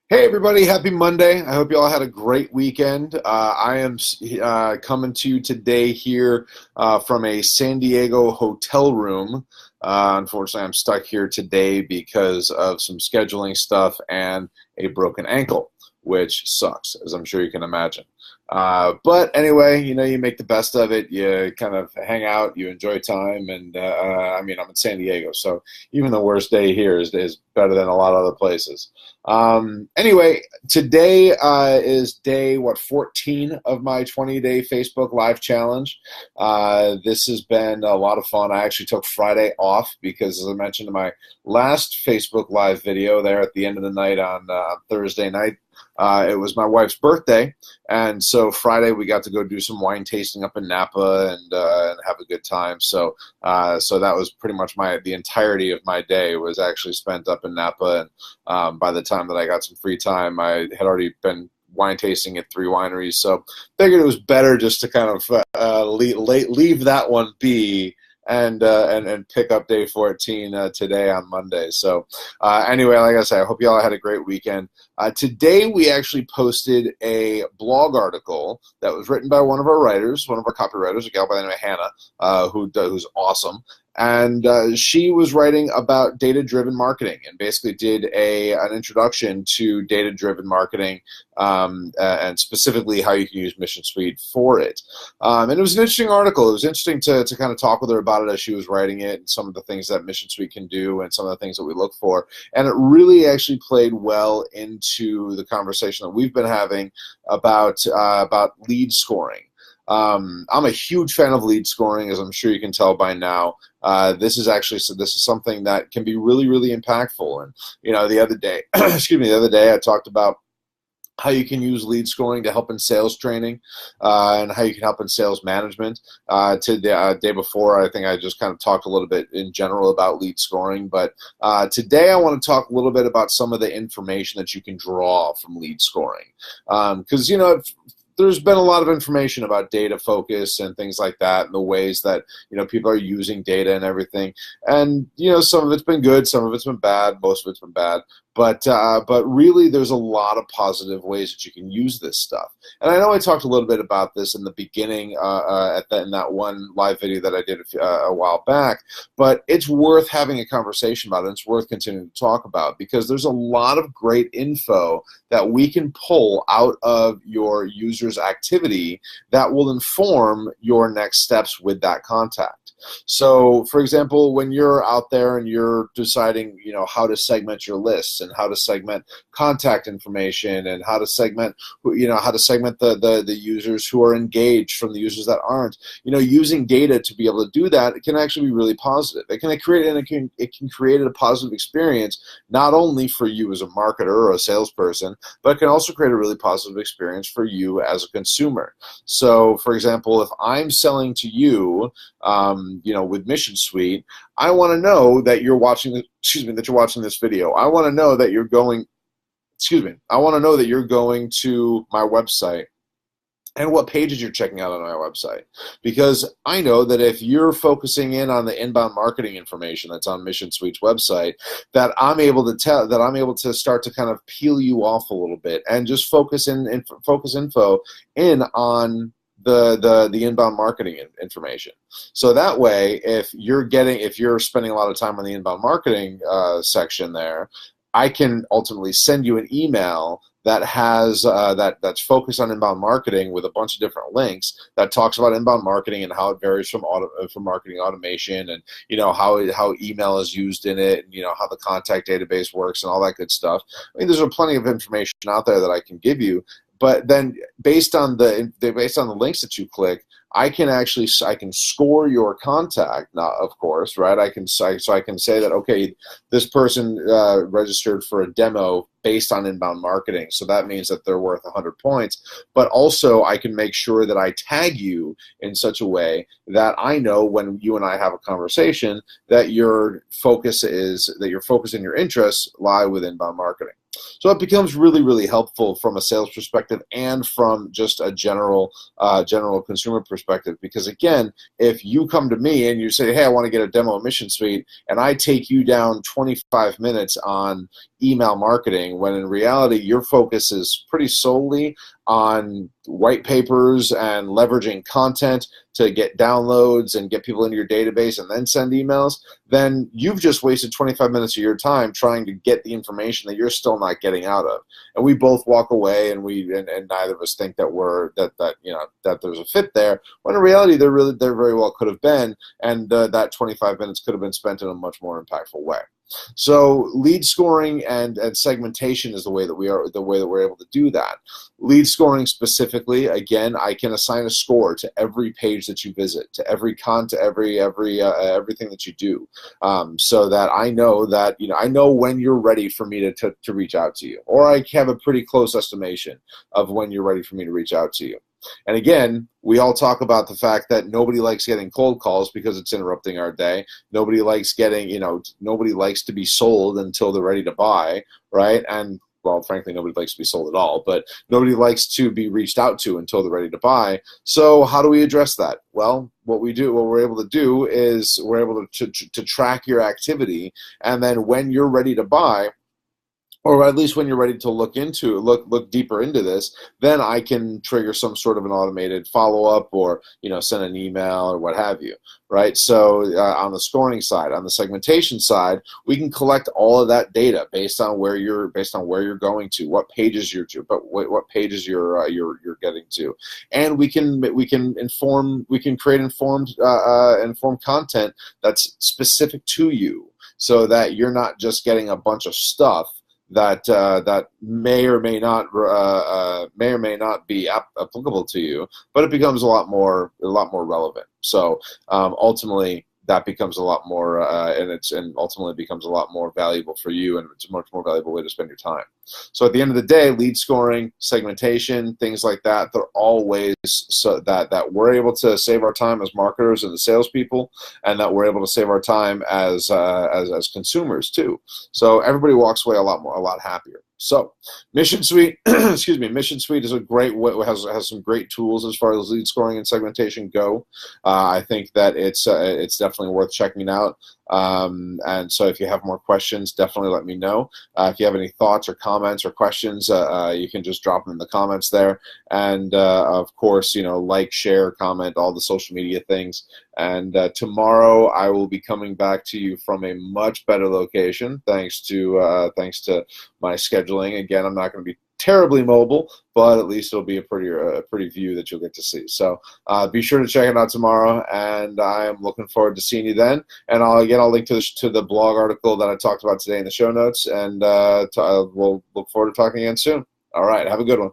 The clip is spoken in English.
Hey everybody, happy Monday. I hope you all had a great weekend. I am coming to you today here from a San Diego hotel room. Unfortunately, I'm stuck here today because of some scheduling stuff and a broken ankle, which sucks, as I'm sure you can imagine. But anyway, you make the best of it. You kind of hang out, you enjoy time, and I mean, I'm in San Diego, so even the worst day here is better than a lot of other places. Anyway, today is day 14 of my 20-day Facebook Live challenge. This has been a lot of fun. I actually took Friday off because, as I mentioned in my last Facebook Live video there at the end of the night on Thursday night, it was my wife's birthday, and so Friday we got to go do some wine tasting up in Napa and have a good time. So that was pretty much the entirety of my day was actually spent up in Napa, and by the time that I got some free time, I had already been wine tasting at 3 wineries. So figured it was better just to kind of leave that one be and pick up day 14 today on Monday. So anyway, like I said, I hope you all had a great weekend. Today we actually posted a blog article that was written by one of our writers, one of our copywriters, a gal by the name of Hannah, who's awesome. And she was writing about data-driven marketing and basically did an introduction to data-driven marketing and specifically how you can use Mission Suite for it. And it was an interesting article. It was interesting to kind of talk with her about it as she was writing it and some of the things that Mission Suite can do and some of the things that we look for. And it really actually played well into the conversation that we've been having about lead scoring. I'm a huge fan of lead scoring, as I'm sure you can tell by now. This is something that can be really, really impactful. And the other day, the other day I talked about how you can use lead scoring to help in sales training and how you can help in sales management. Day before, I think I just kind of talked a little bit in general about lead scoring. But today I want to talk a little bit about some of the information that you can draw from lead scoring. Because, there's been a lot of information about data focus and things like that and the ways that, people are using data and everything. And, some of it's been good, some of it's been bad, most of it's been bad. But really, there's a lot of positive ways that you can use this stuff. And I know I talked a little bit about this in the beginning in that one live video that I did a while back, but it's worth having a conversation about it. It's worth continuing to talk about because there's a lot of great info that we can pull out of your user's activity that will inform your next steps with that contact. So, for example, when you're out there and you're deciding, how to segment your lists and how to segment contact information and how to segment, the users who are engaged from the users that aren't, using data to be able to do that, it can actually be really positive. It can create a positive experience not only for you as a marketer or a salesperson, but it can also create a really positive experience for you as a consumer. So, for example, if I'm selling to you, with Mission Suite, I want to know that you're watching this video. I want to know that you're going to my website and what pages you're checking out on my website. Because I know that if you're focusing in on the inbound marketing information that's on Mission Suite's website, that I'm able to start to kind of peel you off a little bit and just focus info in on the inbound marketing information. So that way, if you're spending a lot of time on the inbound marketing section there, I can ultimately send you an email that has that's focused on inbound marketing with a bunch of different links that talks about inbound marketing and how it varies from marketing automation and how email is used in it and how the contact database works and all that good stuff. I mean, there's plenty of information out there that I can give you. But then, based on the links that you click, I can score your contact. Now, of course, right? I can say that okay, this person registered for a demo based on inbound marketing, so that means that they're worth 100 points. But also, I can make sure that I tag you in such a way that I know when you and I have a conversation that your focus and your interests lie with inbound marketing. So it becomes really, really helpful from a sales perspective and from just a general consumer perspective. Because again, if you come to me and you say, hey, I want to get a demo of Mission Suite, and I take you down 25 minutes on email marketing, when in reality your focus is pretty solely on white papers and leveraging content to get downloads and get people into your database and then send emails, then you've just wasted 25 minutes of your time trying to get the information that you're still not getting out of. And we both walk away, and neither of us think that there's a fit there, when in reality there very well could have been, and that 25 minutes could have been spent in a much more impactful way. So lead scoring and segmentation is the way that we're able to do that. Lead scoring specifically, again, I can assign a score to every page that you visit, to every everything that you do, so that I know when you're ready for me to reach out to you, or I have a pretty close estimation of when you're ready for me to reach out to you. And again, we all talk about the fact that nobody likes getting cold calls because it's interrupting our day. Nobody likes nobody likes to be sold until they're ready to buy, right? And well, frankly, nobody likes to be sold at all, but nobody likes to be reached out to until they're ready to buy. So how do we address that? Well, what we're able to do is we're able to track your activity, and then when you're ready to buy, or at least when you're ready to look deeper into this, then I can trigger some sort of an automated follow-up, or send an email or what have you, right? So on the scoring side, on the segmentation side, we can collect all of that data based on where you're going to, what pages you're to, but what pages you're getting to, and we can create informed content that's specific to you, so that you're not just getting a bunch of stuff that may or may not be applicable to you, but it becomes a lot more relevant. So ultimately, that becomes a lot more, and ultimately becomes a lot more valuable for you, and it's a much more valuable way to spend your time. So at the end of the day, lead scoring, segmentation, things like that, they're all ways so that we're able to save our time as marketers and the salespeople, and that we're able to save our time as consumers too. So everybody walks away a lot happier. So Mission Suite, excuse me, Mission Suite is a great has some great tools as far as lead scoring and segmentation go. I think that it's definitely worth checking out. And so if you have more questions, definitely let me know. If you have any thoughts or comments or questions, you can just drop them in the comments there. And of course, like, share, comment, all the social media things. And tomorrow I will be coming back to you from a much better location, thanks to my scheduling. Again, I'm not going to be terribly mobile, but at least it'll be a pretty view that you'll get to see. So be sure to check it out tomorrow, and I am looking forward to seeing you then. And I'll link to the blog article that I talked about today in the show notes, and we'll look forward to talking again soon. All right, have a good one.